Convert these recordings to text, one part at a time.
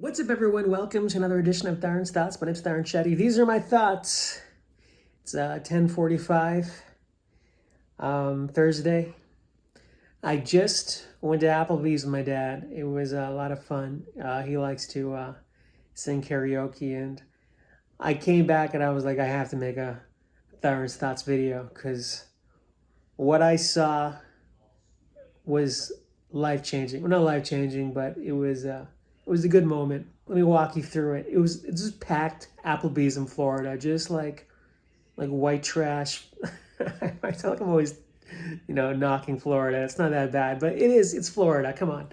What's up, everyone? Welcome to another edition of Tarun's Thoughts. My name's Tarun Shetty. These are my thoughts. It's 10:45 Thursday. I just went to Applebees with my dad. It was a lot of fun. He likes to sing karaoke, and I came back and I was like, I have to make a Tarun's Thoughts video because what I saw was life changing. Well, not life changing, but it was a good moment. Let me walk you through it. It's just packed Applebee's in Florida, just like white trash. I feel like I'm always, knocking Florida. It's not that bad, but it is. It's Florida. Come on,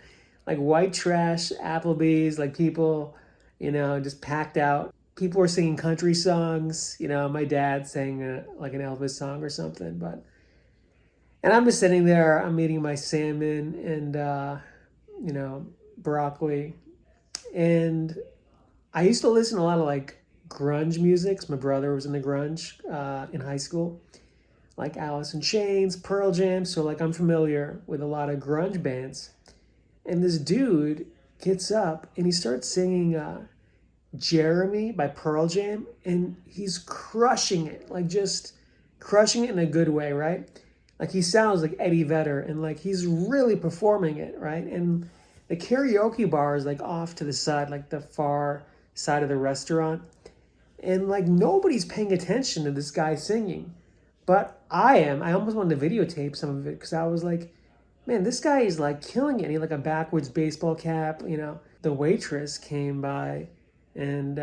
like white trash Applebee's, like people, just packed out. People were singing country songs. My dad sang like an Elvis song or something, and I'm just sitting there. I'm eating my salmon and broccoli. And I used to listen to a lot of like grunge music. 'Cause my brother was in the grunge in high school, like Alice in Chains, Pearl Jam. So like I'm familiar with a lot of grunge bands. And this dude gets up and he starts singing Jeremy by Pearl Jam, and he's crushing it, like just crushing it in a good way, right? Like he sounds like Eddie Vedder, and like he's really performing it, right? And the karaoke bar is like off to the side, like the far side of the restaurant. And like nobody's paying attention to this guy singing. But I am. I almost wanted to videotape some of it because I was like, man, this guy is like killing it. And he had like a backwards baseball cap, The waitress came by and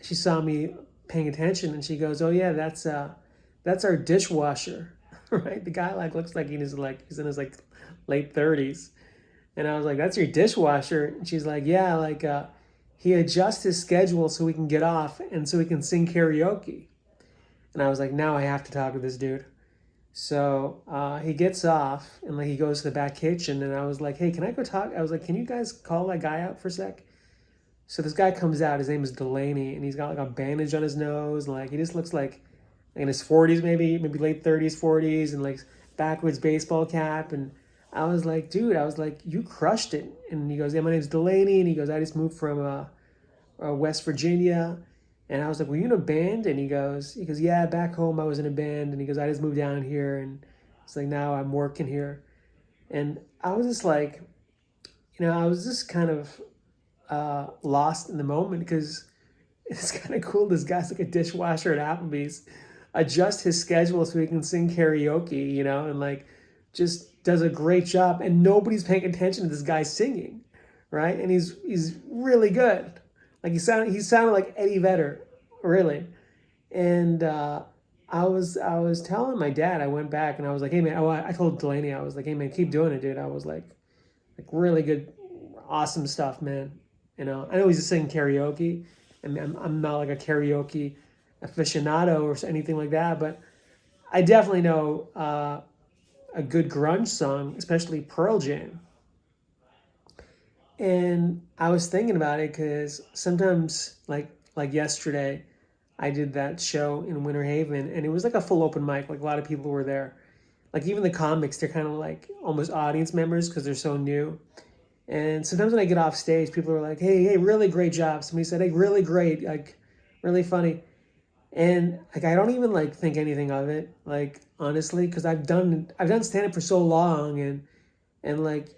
she saw me paying attention and she goes, oh yeah, that's our dishwasher. Right? The guy like looks like he's in his like late 30s. And I was like, that's your dishwasher? And she's like, yeah, like he adjusts his schedule so we can get off and so we can sing karaoke. And I was like, now I have to talk to this dude. So he gets off and like he goes to the back kitchen and I was like, hey, can I go talk? I was like, can you guys call that guy out for a sec? So this guy comes out, his name is Delaney, and he's got like a bandage on his nose. Like he just looks like in his 40s, maybe late 30s, 40s, and like backwards baseball cap. And I was like, dude, you crushed it. And he goes, yeah, my name's Delaney. And he goes, I just moved from West Virginia. And I was like, were you in a band? And he goes, yeah, back home I was in a band. And he goes, I just moved down here. And it's like, now I'm working here. And I was just like, I was just kind of lost in the moment because it's kind of cool. This guy's like a dishwasher at Applebee's, adjust his schedule so he can sing karaoke, and like just does a great job, and nobody's paying attention to this guy singing, right? And he's really good. Like he sounded like Eddie Vedder, really. And I was telling my dad, I went back and I was like, hey man, I told Delaney, I was like, hey man, keep doing it, dude. I was like really good, awesome stuff, man. I know he's just singing karaoke, and I'm not like a karaoke aficionado or anything like that, but I definitely know a good grunge song, especially Pearl Jam. And I was thinking about it because sometimes, like yesterday, I did that show in Winter Haven, and it was like a full open mic. Like a lot of people were there. Like even the comics, they're kind of like almost audience members because they're so new. And sometimes when I get off stage, people are like, hey, really great job. Somebody said, hey, really great, like really funny. And like I don't even like think anything of it, like honestly, because I've done stand up for so long, and like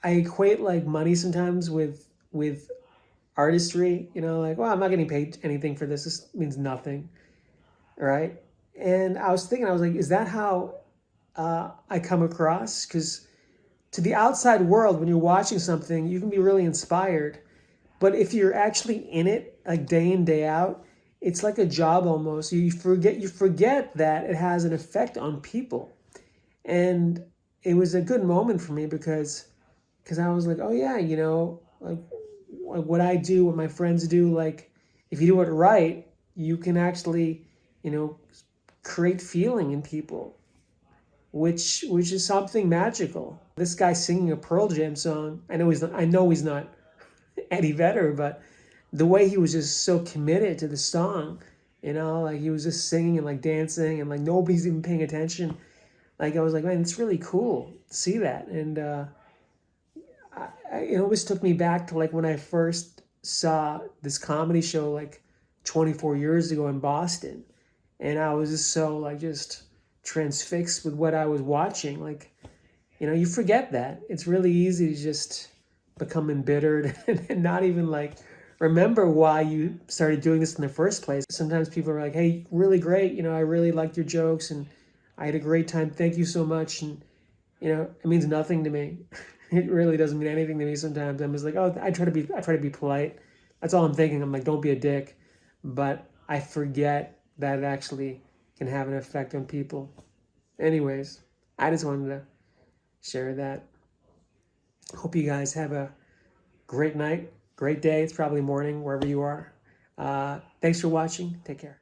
I equate like money sometimes with artistry, like, well, I'm not getting paid anything for this. This means nothing, right? And I was thinking, I was like, is that how I come across? Because to the outside world, when you're watching something, you can be really inspired, but if you're actually in it, like day in, day out, it's like a job almost. You forget that it has an effect on people. And it was a good moment for me because I was like, oh yeah, like what I do, what my friends do, like if you do it right, you can actually, create feeling in people, which is something magical. This guy singing a Pearl Jam song, I know he's not Eddie Vedder, but the way he was just so committed to the song, like he was just singing and like dancing and like nobody's even paying attention. Like I was like, man, it's really cool to see that. And it always took me back to like when I first saw this comedy show like 24 years ago in Boston, and I was just so like just transfixed with what I was watching. Like, you forget that it's really easy to just become embittered and not even like remember why you started doing this in the first place. Sometimes people are like, hey, really great, I really liked your jokes and I had a great time, thank you so much. And it means nothing to me. It really doesn't mean anything to me sometimes. I'm just like, oh, I try to be polite. That's all I'm thinking. I'm like, don't be a dick. But I forget that it actually can have an effect on people. Anyways, I just wanted to share that. Hope you guys have a great night, great day. It's probably morning wherever you are. Thanks for watching. Take care.